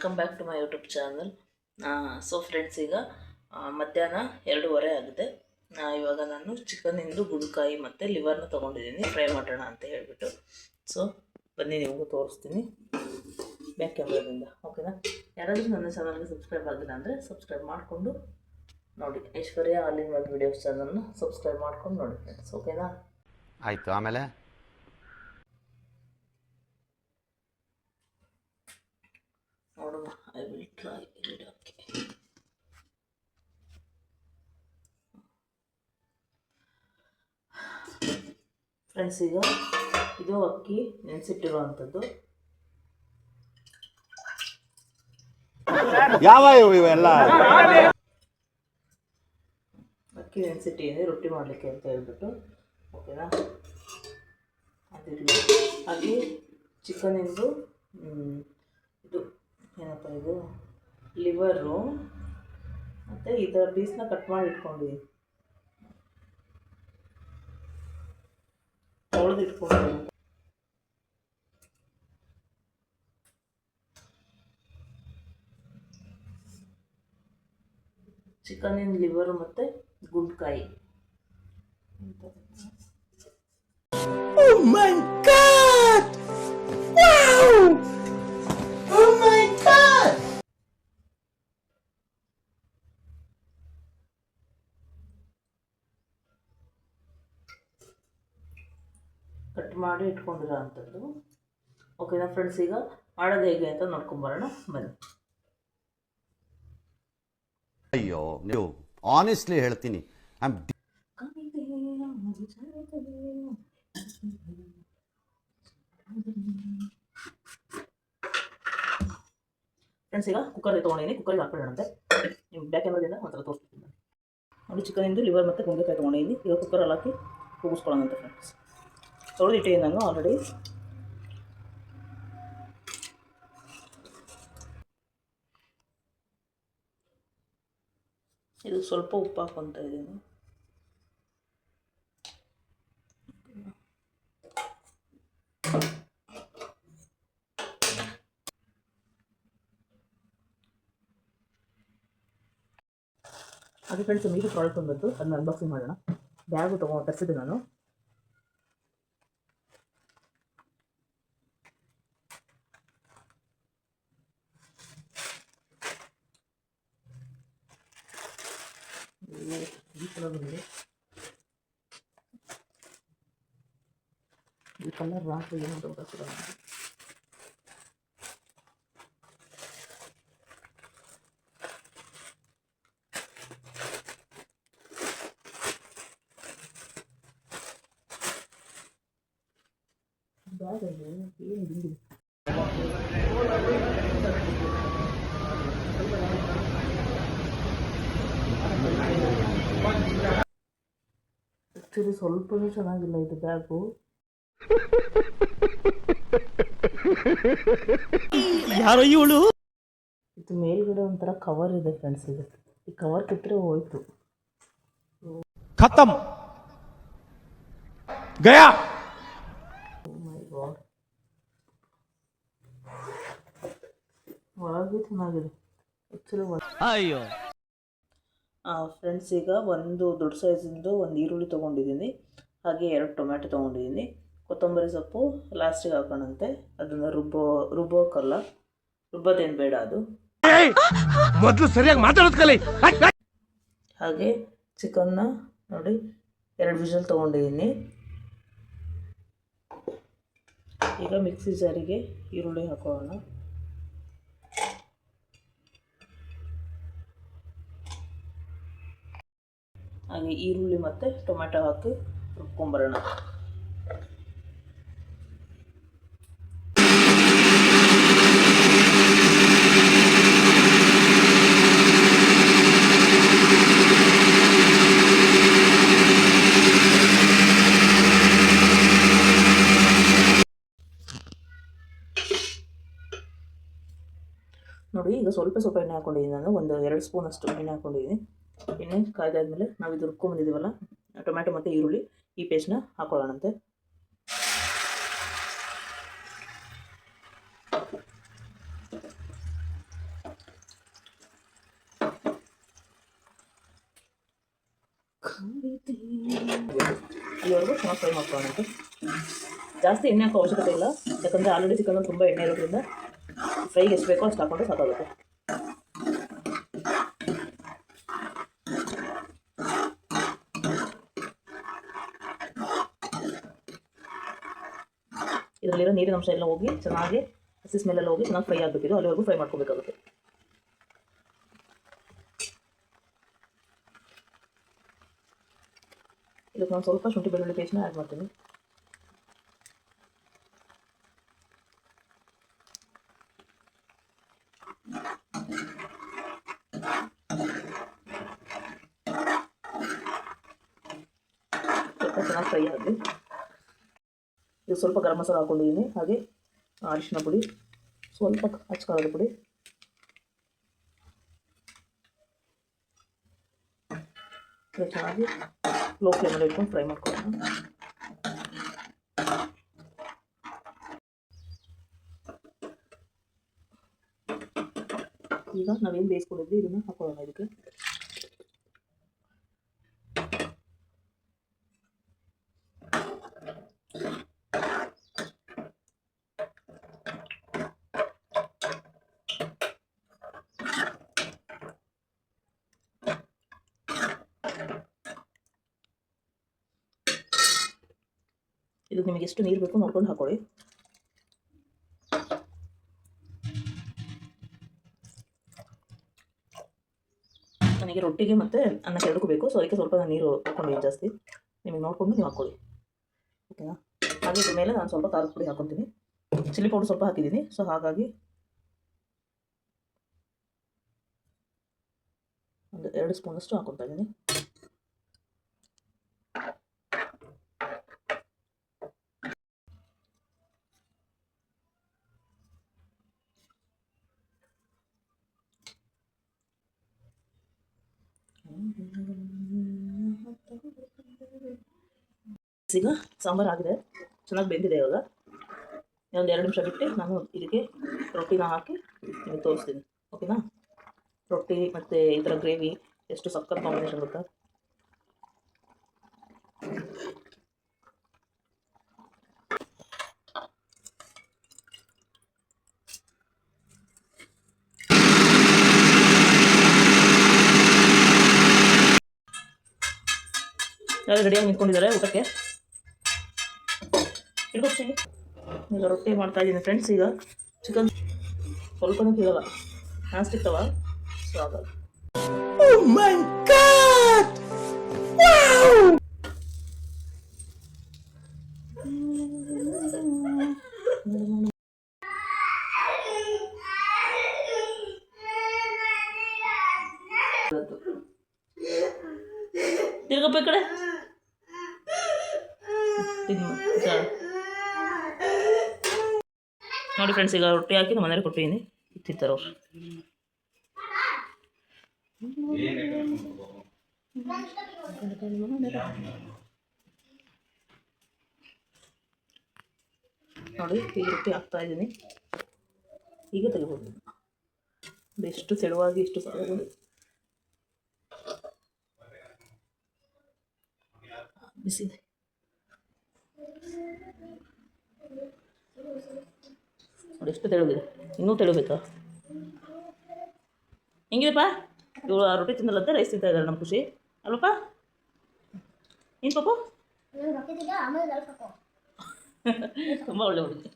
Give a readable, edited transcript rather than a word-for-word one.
Welcome back to my YouTube channel. So friends, ಈಗ ಮಧ್ಯಾಹ್ನ 2:30 ಆಗಿದೆ. ಇವಾಗ ನಾನು ಚಿಕನಿಂದು ಗುಂಡ್ಕಾಯಿ ಮತ್ತು ಲಿವರ್ನ ತೊಗೊಂಡಿದ್ದೀನಿ ಫ್ರೈ ಮಾಡೋಣ ಅಂತ ಹೇಳಿಬಿಟ್ಟು. ಸೊ ಬನ್ನಿ ನಿಮಗೂ ತೋರಿಸ್ತೀನಿ ಬ್ಯಾಕ್ ಕ್ಯಾಮ್ರಾದಿಂದ, ಓಕೆನಾ? ಯಾರಾದರೂ ನನ್ನ ಚಾನಲ್ಗೆ ಸಬ್ಸ್ಕ್ರೈಬ್ ಆಗಿಲ್ಲ ಅಂದರೆ ಸಬ್ಸ್ಕ್ರೈಬ್ ಮಾಡಿಕೊಂಡು ನೋಡಿ. Aishwarya all in one videos ಚಾನಲ್ನ ಸಬ್ಸ್ಕ್ರೈಬ್ ಮಾಡ್ಕೊಂಡು ನೋಡಿ ಫ್ರೆಂಡ್ಸ್, ಓಕೆನಾ? ಆಯಿತು. ಆಮೇಲೆ ನೋಡುವ. ಐ ವಿಲ್ ಟ್ರೈ ಇಡೋಕ್ಕೆ. ಫ್ರೆಂಡ್ಸ್, ಈಗ ಇದು ಅಕ್ಕಿ ನೆನೆಸಿಟ್ಟಿರುವಂಥದ್ದು. ಯಾವ ಇವೆಲ್ಲ ಅಕ್ಕಿ ನೆನೆಸಿಟ್ಟಿದ್ದೀನಿ ರೊಟ್ಟಿ ಮಾಡಲಿಕ್ಕೆ ಅಂತ ಹೇಳ್ಬಿಟ್ಟು, ಓಕೆನಾ? ಅದಿರಲಿ. ಹಾಗೆ ಚಿಕನಿಂದು ಇದು ಏನಪ್ಪ, ಇದು ಲಿವರು ಮತ್ತು ಇದರ ಪೀಸ್ನ ಕಟ್ ಮಾಡಿ ಇಟ್ಕೊಂಡಿದ್ದೀನಿ, ತೊಳೆದಿಟ್ಕೊಂಡಿದ್ದೀನಿ. ಚಿಕನಿನ ಲಿವರು ಮತ್ತು ಗುಂಡ್ಕಾಯಿ. Oh my God! Wow! Oh my God! Cut ಮಾಡಿ ಇಟ್ಕೊಂಡಿರೋ ಅಂಥದ್ದು, ಓಕೆನಾ ಫ್ರೆಂಡ್ಸ್? ಈಗ ಮಾಡೋದು ಹೇಗೆ ಅಂತ ನೋಡ್ಕೊಂಬರೋಣ ಬನ್ನಿ. ಅಯ್ಯೋ, ನೀವು ಆನೆಸ್ಟ್ಲಿ ಹೇಳ್ತೀನಿ, ಫ್ರೆಂಡ್ಸ್, ಈಗ ಕುಕ್ಕರ್ ತೊಗೊಂಡಿದ್ದೀನಿ. ಕುಕ್ಕರ್ಗೆ ಹಾಕ್ಬಿಡೋಣಂತೆ. ನೀವು ಬ್ಯಾಕ್ ಕ್ಯಾಮ್ರಾದಿಂದ ಒಂಥರ ತೋರಿಸ್ತೀನಿ ನೋಡಿ. ಚಿಕನಿಂದು ಲಿವರ್ ಮತ್ತು ಗುಂಡೆಕಾಯಿ ತೊಗೊಂಡಿದ್ದೀನಿ. ಈಗ ಕುಕ್ಕರಲ್ಲಿ ಹಾಕಿ ಕೂಗಿಸ್ಕೊಳ್ಳೋಣಂತೆ ಫ್ರೆಂಡ್ಸ್. ತೊಳೆದಿಟ್ಟಿದ್ದೀನಿ ನಾನು ಆಲ್ರೆಡಿ. ಇದು ಸ್ವಲ್ಪ ಉಪ್ಪು ಹಾಕ್ಕೊತಾ ಇದ್ದೀನಿ. ಹಾಗೆ ಫ್ರೆಂಡ್ಸ್, ಮೀರು ಪ್ರಾಡಕ್ಟ್ ಬಂದು ಅದನ್ನ ಅನ್ಬಾಕ್ಸಿಂಗ್ ಮಾಡೋಣ. ಬ್ಯಾಗು ತರಿಸಿದ್ದೆ ನಾನು. ಈ ಕಲರ್ ಬಂದಿದೆ. ಈ ಕಲರ್ ರಾತ್ರಿ ಏನು ಗೊತ್ತಾಗ್ತದೆ. ಬ್ಯಾಗಲ್ಲಿ ಏನು ಬಿಂದಿದೆ. ಆ್ಯಕ್ಚುಲಿ ಸ್ವಲ್ಪವೂ ಚೆನ್ನಾಗಿಲ್ಲ ಇದು ಬ್ಯಾಗು. ಯಾರೋ ಇವಳು. ಇದು ಮೇಲ್ಗಡೆ ಒಂಥರ ಕವರ್ ಇದೆ ಫ್ರೆಂಡ್ಸ್. ಇದು ಈ ಕವರ್ ಕಿತ್ತರೆ ಹೋಯ್ತು. ಖತಮ್ ಗಯಾ. ಓ ಮೈ ಗಾಡ್, ಒಳಗೆ ಚೆನ್ನಾಗಿದೆ ಆ್ಯಕ್ಚುಲಿ. ಅಯ್ಯೋ ಫ್ರೆಂಡ್ಸ್, ಈಗ ಒಂದು ದೊಡ್ಡ ಸೈಜಿಂದು ಒಂದು ಈರುಳ್ಳಿ ತೊಗೊಂಡಿದ್ದೀನಿ. ಹಾಗೆ 2 ಟೊಮ್ಯಾಟೊ ತೊಗೊಂಡಿದ್ದೀನಿ. ಕೊತ್ತಂಬರಿ ಸೊಪ್ಪು ಲಾಸ್ಟಿಗೆ ಹಾಕೋಣಂತೆ. ಅದನ್ನು ರುಬ್ಬೋಕ್ಕಲ್ಲ, ರುಬ್ಬೋದೇನು ಬೇಡ ಅದು. ಮೊದಲು ಸರಿಯಾಗಿ ಮಾತಾಡೋದು ಕಲಿ. ಹಾಗೆ ಚಿಕನ್ನ ನೋಡಿ 2 ವಿಷಲ್ ತೊಗೊಂಡಿದ್ದೀನಿ. ಈಗ ಮಿಕ್ಸಿ ಜಾರಿಗೆ ಈರುಳ್ಳಿ ಹಾಕೋಣ. ಹಾಗೆ ಈರುಳ್ಳಿ ಮತ್ತು ಟೊಮೆಟೊ ಹಾಕಿ ರುಬ್ಕೊಂಬರೋಣ. ನೋಡಿ, ಈಗ ಸ್ವಲ್ಪ ಎಣ್ಣೆ ಹಾಕ್ಕೊಂಡಿದ್ದೀನಿ ನಾನು. ಒಂದು 2 ಸ್ಪೂನ್ ಅಷ್ಟು ಎಣ್ಣೆ ಹಾಕ್ಕೊಂಡಿದ್ದೀನಿ. ಎಣ್ಣೆ ಕಾಯ್ದಾದ್ಮೇಲೆ ನಾವು ಇದು ರುಬ್ಕೊಂಡ್ಬಂದಿದ್ದೀವಲ್ಲ ಟೊಮ್ಯಾಟೊ ಮತ್ತು ಈರುಳ್ಳಿ, ಈ ಪೇಸ್ಟ್ನ ಹಾಕೊಳ್ಳೋಣಂತೆ. ಇಲ್ಲಿವರೆಗೂ ಚೆನ್ನಾಗಿ ಫ್ರೈ ಮಾಡ್ಕೊಳ್ಳೋಣ. ಜಾಸ್ತಿ ಎಣ್ಣೆ ಹಾಕೋ ಅವಶ್ಯಕತೆ ಇಲ್ಲ, ಯಾಕಂದರೆ ಆಲ್ರೆಡಿ ಚಿಕನಲ್ಲಿ ತುಂಬ ಎಣ್ಣೆ ಇರೋದ್ರಿಂದ ಫ್ರೈಗೆ ಎಷ್ಟು ಬೇಕೋ ಅಷ್ಟು ಹಾಕ್ಕೊಂಡ್ರೆ ಸಾಕಾಗುತ್ತೆ. ಇದರಲ್ಲಿರೋ ನೀರಿನ ಅಂಶ ಎಲ್ಲ ಹೋಗಿ ಚೆನ್ನಾಗಿ ಹಸಿ ಸ್ಮೆಲ್ಲೆಲ್ಲ ಹೋಗಿ ಚೆನ್ನಾಗಿ ಫ್ರೈ ಆಗಬೇಕಿದೆ, ಅಲ್ಲಿವರೆಗೂ ಫ್ರೈ ಮಾಡ್ಕೋಬೇಕಾಗುತ್ತೆ. ಇದಕ್ಕೆ ನಾನು ಸ್ವಲ್ಪ ಶುಂಠಿ ಬೆಳ್ಳುಳ್ಳಿ ಪೇಸ್ಟ್ನ ಆ್ಯಡ್ ಮಾಡ್ತೀನಿ. ಸ್ವಲ್ಪ ಚೆನ್ನಾಗಿ ಫ್ರೈ ಆಗಲಿ. ಇದು ಸ್ವಲ್ಪ ಗರಂ ಮಸಾಲ ಹಾಕ್ಕೊಂಡಿದ್ದೀನಿ, ಹಾಗೆ ಅರಿಶಿನ ಪುಡಿ, ಸ್ವಲ್ಪ ಅಚ್ಚಕಾರದ ಪುಡಿ, ಚೆನ್ನಾಗಿ ಲೋ ಫ್ಲೇಮಲ್ಲಿ ಇಟ್ಕೊಂಡು ಫ್ರೈ ಮಾಡ್ಕೊಳ್ಳೋಣ. ಈಗ ನಾವೇನು ಬೇಯಿಸ್ಕೊಂಡಿದ್ವಿ ಇದನ್ನು ಹಾಕೊಳ್ಳೋಣ ಇದಕ್ಕೆ. ಇದು ನಿಮಗೆ ಎಷ್ಟು ನೀರು ಬೇಕು ನೋಡ್ಕೊಂಡು ಹಾಕೊಳ್ಳಿ. ನನಗೆ ರೊಟ್ಟಿಗೆ ಮತ್ತು ಅನ್ನಕ್ಕೆ ಎರಡಕ್ಕೂ ಬೇಕು, ಸೊ ಅದಕ್ಕೆ ಸ್ವಲ್ಪ ನಾನು ನೀರು ಹಾಕ್ಕೊಂಡಿದ್ದೀನಿ ಜಾಸ್ತಿ. ನಿಮಗೆ ನೋಡ್ಕೊಂಡು ನೀವು ಹಾಕ್ಕೊಳ್ಳಿ, ಓಕೆನಾ. ಹಾಗೆ ಇದ್ರ ಮೇಲೆ ನಾನು ಸ್ವಲ್ಪ ಖಾರದ ಪುಡಿ ಹಾಕ್ಕೊತೀನಿ. ಚಿಲ್ಲಿ ಪೌಡರ್ ಸ್ವಲ್ಪ ಹಾಕಿದ್ದೀನಿ, ಸೊ ಹಾಗಾಗಿ ಒಂದು 2 ಸ್ಪೂನಷ್ಟು ಹಾಕ್ಕೊತಾ ಇದ್ದೀನಿ. ಈಗ ಸಾಂಬಾರು ಆಗಿದೆ, ಚೆನ್ನಾಗಿ ಬೆಂದಿದೆ. ಇವಾಗ ಒಂದು 2 ನಿಮಿಷ ಬಿಟ್ಟು ನಾನು ಇದಕ್ಕೆ ರೊಟ್ಟಿನ ಹಾಕಿ ನಿಮಗೆ ತೋರಿಸ್ತೀನಿ, ಓಕೆನಾ. ರೊಟ್ಟಿ ಮತ್ತು ಈ ಥರ ಗ್ರೇವಿ ಎಷ್ಟು ಸಕ್ಕತ್ ಕಾಂಬಿನೇಷನ್ ಗೊತ್ತಾ. ಯಾರು ರೆಡಿಯಾಗಿ ನಿಂತ್ಕೊಂಡಿದ್ದಾರೆ ಊಟಕ್ಕೆ. ಇಟ್ಕೊಡ್ತೀನಿ. ಈಗ ರೊಟ್ಟಿ ಮಾಡ್ತಾ ಇದ್ದೀನಿ ಫ್ರೆಂಡ್ಸ್. ಈಗ ಚಿಕನ್ ಸ್ವಲ್ಪನೂ ಕೇಳಲ್ಲ, ನಾನ್ ಸ್ಟಿಕ್ ತವ, ಸೊ ಆಗಲ್ಲ. Oh my God! Wow! ತಿರ್ಗಪ್ಪ ಈ ಕಡೆ. ನೋಡಿ ಫ್ರೆಂಡ್ಸ್, ಈಗ ರೊಟ್ಟಿ ಹಾಕಿ ನಮ್ಮ ಮನೇಲಿ ಕೊಟ್ಟಿದ್ದೀನಿ, ತಿಂತಾರೆ ಅವ್ರು. ನೋಡಿ ಈಗ ರೊಟ್ಟಿ ಹಾಕ್ತಾ ಇದ್ದೀನಿ, ಈಗ ತೆಗಿಬೋದು. ಎಷ್ಟು ತೆಳುವಾಗಿ ಎಷ್ಟು ಸಾಲಬಹುದು. ಬಿಸಿದೆ. ನೋಡಿ ಎಷ್ಟು ತೆಳುಗಿದೆ, ಇನ್ನೂ ತೆಳುಬೇಕಾ? ಹೆಂಗಿದೆಪ್ಪ? ಇವಳು ಆ ರೊಟ್ಟಿ ತಿನ್ನಲ್ಲಂತೆ ರೈಸ್ ತಿಂತಾ ಇದ್ದಾರೆ, ನಮ್ಮ ಖುಷಿ ಅಲ್ವಪ್ಪ? ಏನು ಪಾಪು? ತುಂಬ ಒಳ್ಳೆ ಹುಡುಗಿ.